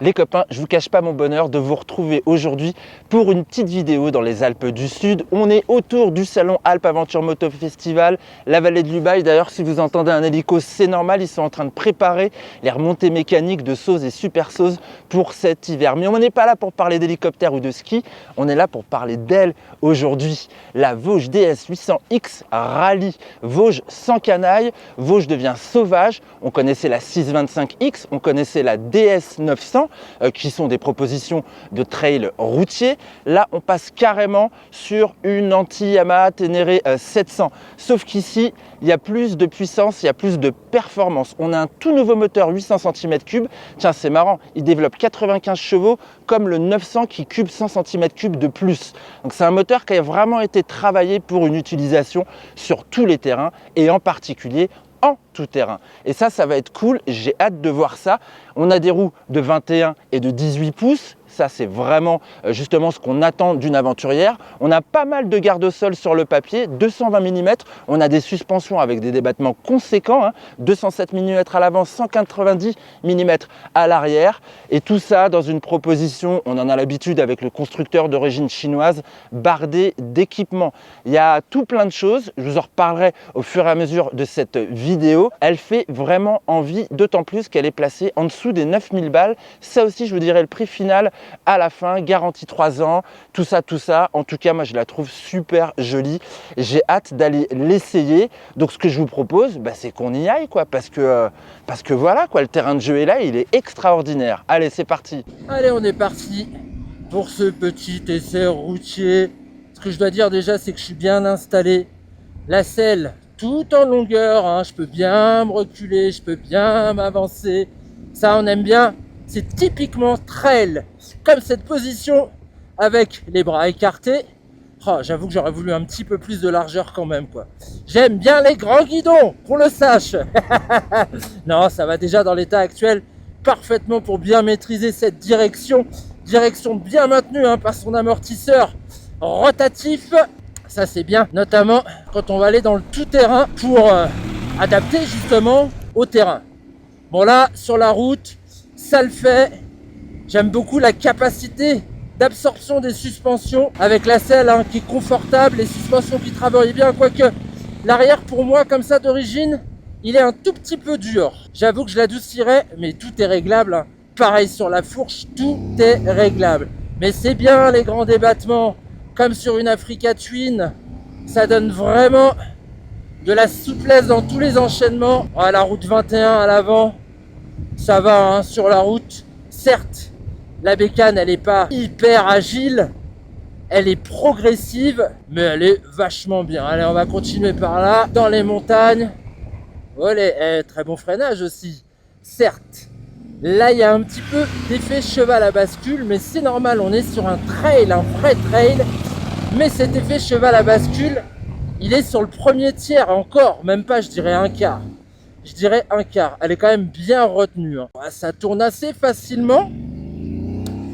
Les copains, je vous cache pas mon bonheur de vous retrouver aujourd'hui pour une petite vidéo dans les Alpes du Sud. On est autour du salon Alpes Aventure Moto Festival, la vallée de l'Ubaye. D'ailleurs, si vous entendez un hélico, c'est normal, ils sont en train de préparer les remontées mécaniques de Sauze et Super Sauze pour cet hiver. Mais on n'est pas là pour parler d'hélicoptère ou de ski, on est là pour parler d'elle aujourd'hui. La Vosges DS 800X Rallye, Vosges sans canaille, Vosges devient sauvage. On connaissait la 625X, on connaissait la DS 900. Qui sont des propositions de trail routier. Là, on passe carrément sur une anti-Yamaha Ténéré 700. Sauf qu'ici, il y a plus de puissance, il y a plus de performance. On a un tout nouveau moteur 800 cm3. Tiens, c'est marrant, il développe 95 chevaux comme le 900 qui cube 100 cm3 de plus. Donc c'est un moteur qui a vraiment été travaillé pour une utilisation sur tous les terrains et en particulier en tout terrain. Et ça va être cool, j'ai hâte de voir ça. On a des roues de 21 et de 18 pouces. Ça, c'est vraiment justement ce qu'on attend d'une aventurière. On a pas mal de garde-sol sur le papier, 220 mm. On a des suspensions avec des débattements conséquents, 207 mm à l'avant, 190 mm à l'arrière. Et tout ça dans une proposition, on en a l'habitude avec le constructeur d'origine chinoise, bardé d'équipements. Il y a tout plein de choses. Je vous en reparlerai au fur et à mesure de cette vidéo. Elle fait vraiment envie, d'autant plus qu'elle est placée en dessous des 9000 balles. Ça aussi, je vous dirai le prix final à la fin, garantie 3 ans, tout ça. En tout cas, moi, je la trouve super jolie. J'ai hâte d'aller l'essayer. Donc, ce que je vous propose, c'est qu'on y aille, quoi, parce que voilà, quoi, le terrain de jeu est là, il est extraordinaire. Allez, c'est parti. Allez, on est parti pour ce petit essai routier. Ce que je dois dire déjà, c'est que je suis bien installé. La selle, tout en longueur, je peux bien me reculer, je peux bien m'avancer. Ça, on aime bien. C'est typiquement trail, comme cette position avec les bras écartés. Oh, j'avoue que j'aurais voulu un petit peu plus de largeur quand même, quoi. J'aime bien les grands guidons, qu'on le sache. Non, ça va déjà dans l'état actuel parfaitement pour bien maîtriser cette direction. Direction bien maintenue par son amortisseur rotatif. Ça, c'est bien, notamment quand on va aller dans le tout-terrain pour adapter justement au terrain. Bon, là, sur la route, ça le fait. J'aime beaucoup la capacité d'absorption des suspensions avec la selle qui est confortable, les suspensions qui travaillent bien, quoique l'arrière pour moi comme ça d'origine, il est un tout petit peu dur. J'avoue que je l'adoucirais, mais tout est réglable. Pareil sur la fourche, tout est réglable. Mais c'est bien les grands débattements, comme sur une Africa Twin, ça donne vraiment de la souplesse dans tous les enchaînements. La route 21 à l'avant, ça va sur la route. Certes, la bécane, elle n'est pas hyper agile, elle est progressive, mais elle est vachement bien. Allez, on va continuer par là, dans les montagnes. Allez, très bon freinage aussi. Certes, là, il y a un petit peu d'effet cheval à bascule, mais c'est normal, on est sur un trail, un vrai trail. Mais cet effet cheval à bascule, il est sur le premier tiers, encore, même pas, je dirais un quart. Je dirais un quart. Elle est quand même bien retenue. Ça tourne assez facilement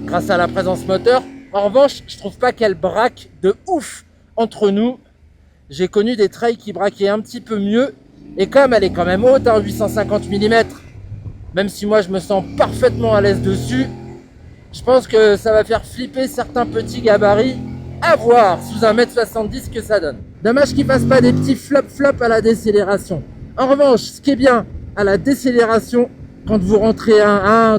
grâce à la présence moteur. En revanche, je trouve pas qu'elle braque de ouf entre nous. J'ai connu des trails qui braquaient un petit peu mieux. Et comme elle est quand même haute, 850 mm, même si moi je me sens parfaitement à l'aise dessus, je pense que ça va faire flipper certains petits gabarits. À voir sous 1m70 que ça donne. Dommage qu'il fasse pas des petits flop à la décélération. En revanche, ce qui est bien à la décélération, quand vous rentrez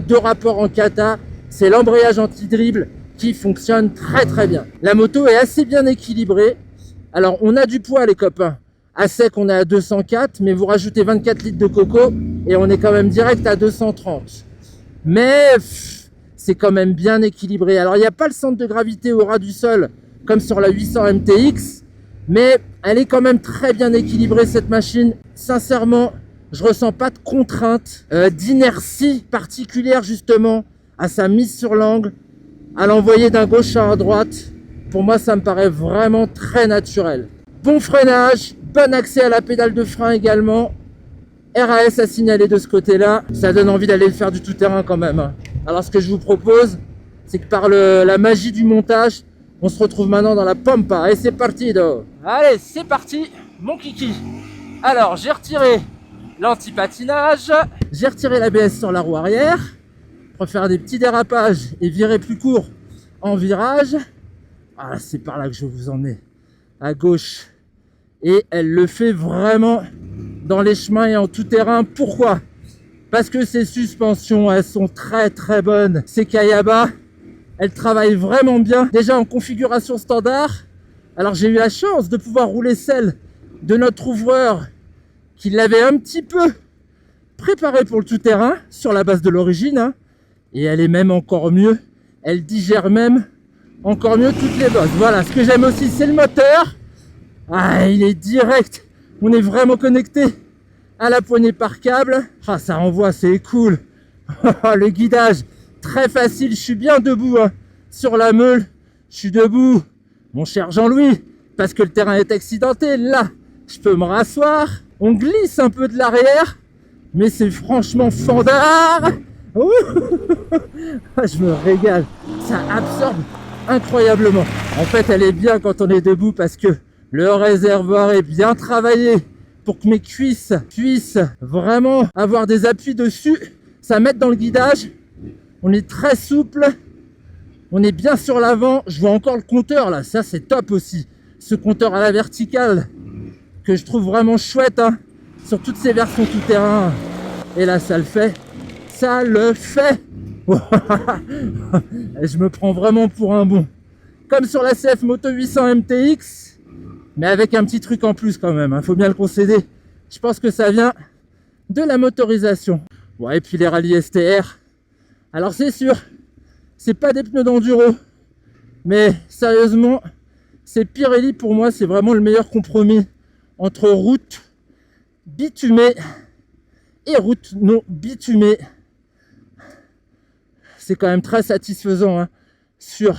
deux rapports en kata, c'est l'embrayage anti-dribble qui fonctionne très bien. La moto est assez bien équilibrée. Alors, on a du poids, les copains. À sec, on est à 204, mais vous rajoutez 24 litres de coco et on est quand même direct à 230. Mais c'est quand même bien équilibré. Alors, il n'y a pas le centre de gravité au ras du sol comme sur la 800 MTX, mais elle est quand même très bien équilibrée, cette machine. Sincèrement, je ressens pas de contrainte, d'inertie particulière justement à sa mise sur l'angle, à l'envoyer d'un gauche à droite. Pour moi, ça me paraît vraiment très naturel. Bon freinage, bon accès à la pédale de frein également. RAS à signaler de ce côté-là, ça donne envie d'aller le faire du tout-terrain quand même. Alors ce que je vous propose, c'est que par la magie du montage, on se retrouve maintenant dans la Pampa. Et c'est parti, do. Allez, c'est parti, mon kiki. Alors, j'ai retiré l'anti-patinage. J'ai retiré l'ABS sur la roue arrière. pour faire des petits dérapages et virer plus court en virage. Ah, c'est par là que je vais vous emmener, à gauche. Et elle le fait vraiment dans les chemins et en tout terrain. Pourquoi? Parce que ces suspensions, elles sont très très bonnes. Ces Kayaba, elles travaillent vraiment bien. Déjà en configuration standard. Alors j'ai eu la chance de pouvoir rouler celle de notre ouvreur qui l'avait un petit peu préparée pour le tout-terrain sur la base de l'origine. Hein. Et elle est même encore mieux. Elle digère même encore mieux toutes les bosses. Voilà, ce que j'aime aussi, c'est le moteur. Ah, il est direct. On est vraiment connecté à la poignée par câble. Ah, ça envoie, c'est cool. Le guidage, très facile. Je suis bien debout hein, sur la meule. Je suis debout, mon cher Jean-Louis, parce que le terrain est accidenté. Là, je peux me rasseoir. On glisse un peu de l'arrière, mais c'est franchement fandard. Je me régale. Ça absorbe incroyablement. En fait, elle est bien quand on est debout parce que le réservoir est bien travaillé pour que mes cuisses puissent vraiment avoir des appuis dessus. Ça m'aide dans le guidage. On est très souple. On est bien sur l'avant. Je vois encore le compteur là. Ça, c'est top aussi. Ce compteur à la verticale que je trouve vraiment chouette hein, sur toutes ces versions tout-terrain. Et là, ça le fait. Ça le fait. Je me prends vraiment pour un bon. Comme sur la CF Moto 800 MTX, mais avec un petit truc en plus quand même, hein, faut bien le concéder. Je pense que ça vient de la motorisation. Ouais, et puis les rallyes STR. Alors c'est sûr, c'est pas des pneus d'enduro, mais sérieusement, c'est Pirelli pour moi, c'est vraiment le meilleur compromis entre route bitumée et route non bitumée. C'est quand même très satisfaisant hein, sur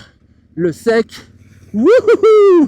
le sec. Wouhou.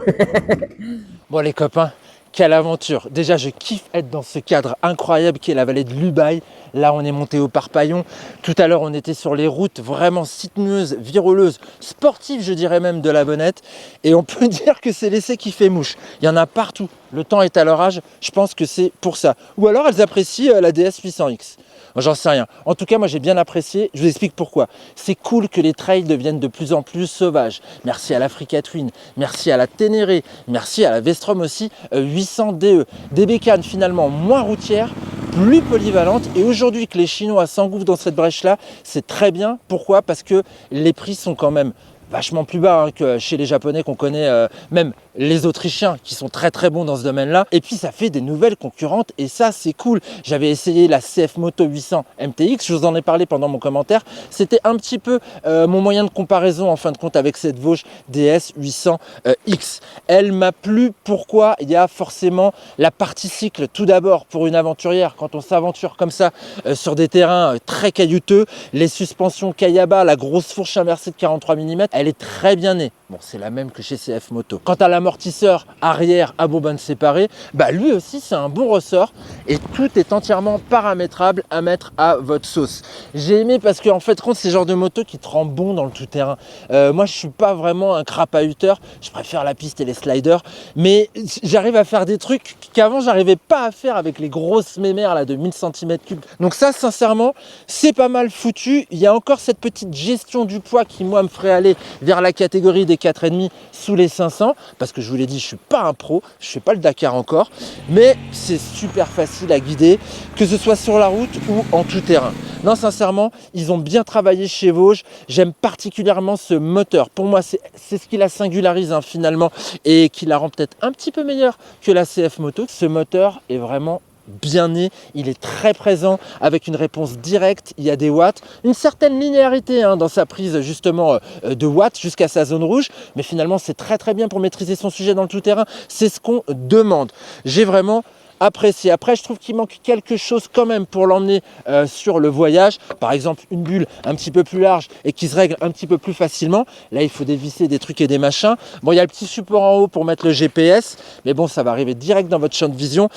Bon les copains, quelle aventure. Déjà je kiffe être dans ce cadre incroyable qui est la vallée de l'Ubaye. Là on est monté au Parpaillon. Tout à l'heure on était sur les routes vraiment sinueuses, viroleuses, sportives je dirais même de la Bonnette. Et on peut dire que c'est l'essai qui fait mouche. Il y en a partout. Le temps est à leur âge. Je pense que c'est pour ça. Ou alors elles apprécient la DS 800X. J'en sais rien. En tout cas, moi j'ai bien apprécié. Je vous explique pourquoi. C'est cool que les trails deviennent de plus en plus sauvages. Merci à l'Africa Twin, merci à la Ténéré, merci à la Vestrom aussi 800 DE. Des bécanes finalement moins routières, plus polyvalentes. Et aujourd'hui que les Chinois s'engouffrent dans cette brèche-là, c'est très bien. Pourquoi? Parce que les prix sont quand même vachement plus bas hein, que chez les Japonais qu'on connaît, même les Autrichiens qui sont très très bons dans ce domaine-là. Et puis ça fait des nouvelles concurrentes et ça c'est cool. J'avais essayé la CF Moto 800 MTX, je vous en ai parlé pendant mon commentaire. C'était un petit peu mon moyen de comparaison en fin de compte avec cette Vosges DS 800X. Elle m'a plu. Pourquoi? Il y a forcément la partie cycle. Tout d'abord pour une aventurière, quand on s'aventure comme ça sur des terrains très caillouteux, les suspensions Kayaba, la grosse fourche inversée de 43 mm, elle est très bien née. Bon, c'est la même que chez CF Moto. Quant à l'amortisseur arrière à bobine séparée, bah lui aussi c'est un bon ressort et tout est entièrement paramétrable à mettre à votre sauce. J'ai aimé parce que en fait, c'est ce genre de moto qui te rend bon dans le tout-terrain. Moi, je suis pas vraiment un crapahuteur. Je préfère la piste et les sliders, mais j'arrive à faire des trucs qu'avant j'arrivais pas à faire avec les grosses mémères là de 1000 cm3. Donc ça, sincèrement, c'est pas mal foutu. Il y a encore cette petite gestion du poids qui moi me ferait aller vers la catégorie des 4,5 sous les 500 parce que je vous l'ai dit, je suis pas un pro, je fais pas le Dakar encore, mais c'est super facile à guider, que ce soit sur la route ou en tout terrain. Non, sincèrement, ils ont bien travaillé chez Vosges. J'aime particulièrement ce moteur. Pour moi, c'est ce qui la singularise hein, finalement et qui la rend peut-être un petit peu meilleure que la CF Moto. Ce moteur est vraiment bien né, il est très présent avec une réponse directe, il y a des watts, une certaine linéarité hein, dans sa prise justement de watts jusqu'à sa zone rouge, mais finalement c'est très très bien pour maîtriser son sujet dans le tout-terrain, c'est ce qu'on demande. J'ai vraiment apprécié. Après, je trouve qu'il manque quelque chose quand même pour l'emmener sur le voyage. Par exemple, une bulle un petit peu plus large et qui se règle un petit peu plus facilement. Là, il faut dévisser des trucs et des machins. Bon, il y a le petit support en haut pour mettre le GPS, mais bon, ça va arriver direct dans votre champ de vision.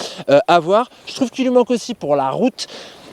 À voir. Je trouve qu'il lui manque aussi pour la route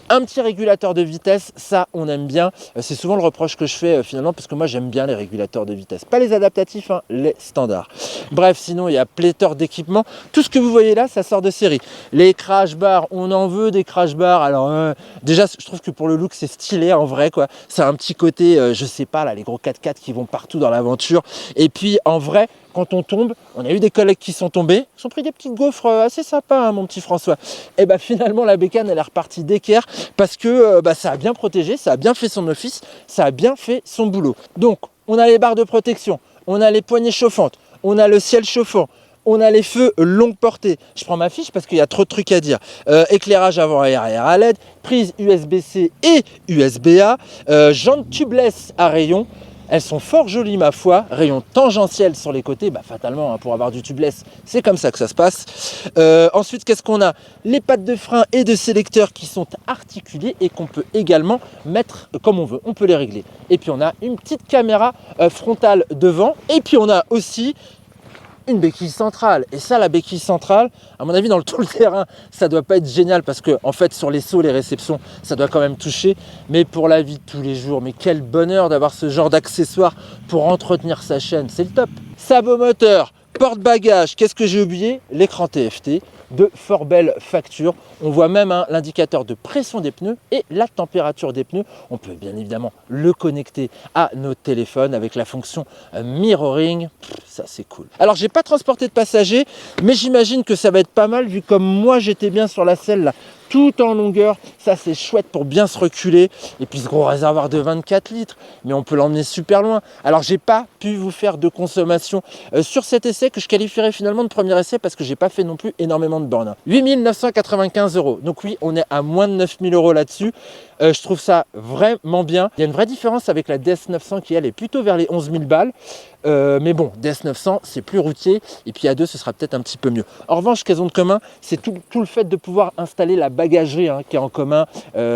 Un petit régulateur de vitesse, ça on aime bien. C'est souvent le reproche que je fais finalement parce que moi j'aime bien les régulateurs de vitesse. Pas les adaptatifs, hein, les standards. Bref, sinon il y a pléthore d'équipements. Tout ce que vous voyez là, ça sort de série. Les crash bars, on en veut des crash bars. Alors déjà, je trouve que pour le look, c'est stylé en vrai, quoi. Ça a un petit côté, je sais pas, là, les gros 4x4 qui vont partout dans l'aventure. Et puis en vrai, quand on tombe, on a eu des collègues qui sont tombés, ils ont pris des petites gaufres assez sympas, hein, mon petit François. Et bah finalement la bécane elle est repartie d'équerre parce que ça a bien protégé, ça a bien fait son office, ça a bien fait son boulot. Donc on a les barres de protection, on a les poignées chauffantes, on a le ciel chauffant, on a les feux longue portée. Je prends ma fiche parce qu'il y a trop de trucs à dire. Éclairage avant et arrière à LED, prise USB-C et USB-A, jantes tubeless à rayons. Elles sont fort jolies ma foi, rayon tangentiel sur les côtés, bah, fatalement hein, pour avoir du tubeless, c'est comme ça que ça se passe. Ensuite, qu'est-ce qu'on a? Les pattes de frein et de sélecteur qui sont articulées et qu'on peut également mettre comme on veut, on peut les régler. Et puis on a une petite caméra frontale devant et puis on a aussi une béquille centrale. Et ça, la béquille centrale, à mon avis, dans le tout le terrain, ça doit pas être génial parce que, en fait, sur les sauts, les réceptions, ça doit quand même toucher. Mais pour la vie de tous les jours, mais quel bonheur d'avoir ce genre d'accessoire pour entretenir sa chaîne. C'est le top. Sabot moteur, porte-bagages. Qu'est-ce que j'ai oublié? L'écran TFT de fort belle facture. On voit même hein, l'indicateur de pression des pneus et la température des pneus. On peut bien évidemment le connecter à nos téléphones avec la fonction mirroring. Ça c'est cool. Alors j'ai pas transporté de passagers, mais j'imagine que ça va être pas mal vu comme moi j'étais bien sur la selle là, tout en longueur. Ça c'est chouette pour bien se reculer. Et puis ce gros réservoir de 24 litres, mais on peut l'emmener super loin. Alors j'ai pas pu vous faire de consommation sur cet essai que je qualifierais finalement de premier essai parce que j'ai pas fait non plus énormément de bornes. 8 995 €. Donc oui, on est à moins de 9 000 € là-dessus. Je trouve ça vraiment bien. Il y a une vraie différence avec la DS 900 qui elle est plutôt vers les 11 000 balles. Mais bon, DS 900 c'est plus routier et puis à deux ce sera peut-être un petit peu mieux. En revanche, ce qu'elles ont de commun, c'est tout le fait de pouvoir installer la bagagerie hein, qui est en commun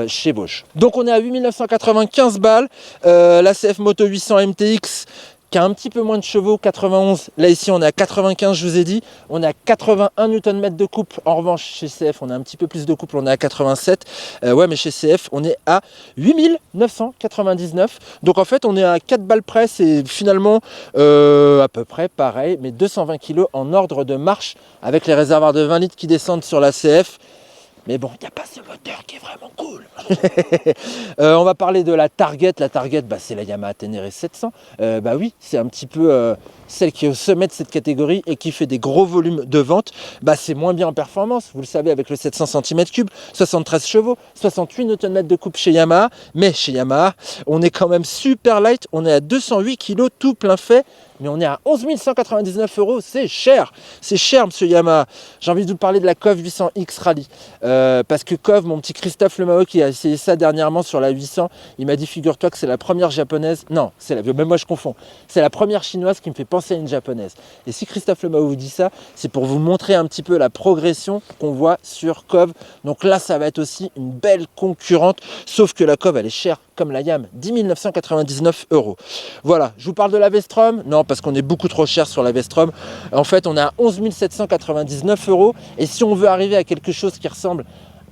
chez Bosch. Donc on est à 8 995 balles. La CF Moto 800 MTX qui a un petit peu moins de chevaux, 91. Là ici on est à 95, je vous ai dit. On est à 81 Nm de couple. En revanche chez CF on a un petit peu plus de couple, on est à 87. Ouais mais chez CF on est à 8 999. Donc en fait on est à 4 balles près. C'est finalement à peu près pareil, mais 220 kg en ordre de marche avec les réservoirs de 20 litres qui descendent sur la CF. Mais bon, il n'y a pas ce moteur qui est vraiment cool. On va parler de la Target. La Target, bah, c'est la Yamaha Ténéré 700. Bah oui, c'est un petit peu celle qui est au sommet de cette catégorie et qui fait des gros volumes de vente. Bah, c'est moins bien en performance, vous le savez, avec le 700 cm3, 73 chevaux, 68 Nm de coupe chez Yamaha. Mais chez Yamaha, on est quand même super light. On est à 208 kg tout plein fait. Mais on est à 11 199 €, c'est cher, monsieur Yamaha. J'ai envie de vous parler de la COV 800X Rally, parce que COV, mon petit Christophe Lemao qui a essayé ça dernièrement sur la 800, il m'a dit figure-toi que c'est la première japonaise, non, même moi je confonds, c'est la première chinoise qui me fait penser à une japonaise. Et si Christophe Lemao vous dit ça, c'est pour vous montrer un petit peu la progression qu'on voit sur COV. Donc là, ça va être aussi une belle concurrente, sauf que la COV, elle est chère comme la Yam, 10 999 €. Voilà, je vous parle de la Vestrom, non, parce qu'on est beaucoup trop cher sur la Vestrom. En fait, on est à 11 799 €. Et si on veut arriver à quelque chose qui ressemble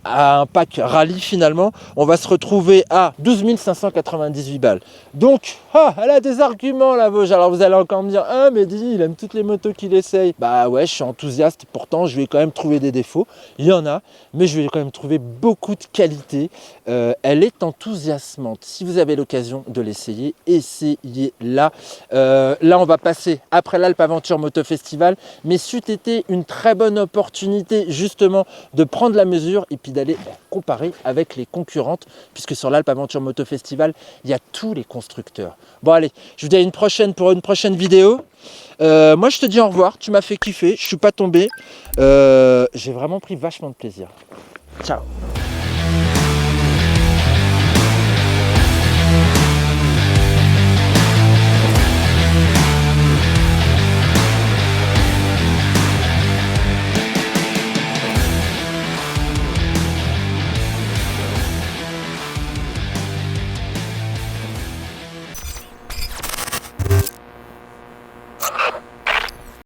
à un pack rallye finalement, on va se retrouver à 12 598 balles. Donc, elle a des arguments la Vosges. Alors vous allez encore me dire, ah Mehdi, il aime toutes les motos qu'il essaye. Bah ouais, je suis enthousiaste, pourtant je vais quand même trouver des défauts. Il y en a, mais je vais quand même trouver beaucoup de qualité. Elle est enthousiasmante. Si vous avez l'occasion de l'essayer, essayez-la. Là, on va passer après l'Alpe Aventure Moto Festival, mais c'eût été une très bonne opportunité justement de prendre la mesure et puis d'aller comparer avec les concurrentes, puisque sur l'Alpe Aventure Moto Festival, il y a tous les constructeurs. Bon allez, je vous dis à une prochaine pour une prochaine vidéo. Moi je te dis au revoir, tu m'as fait kiffer, je suis pas tombé. J'ai vraiment pris vachement de plaisir. Ciao.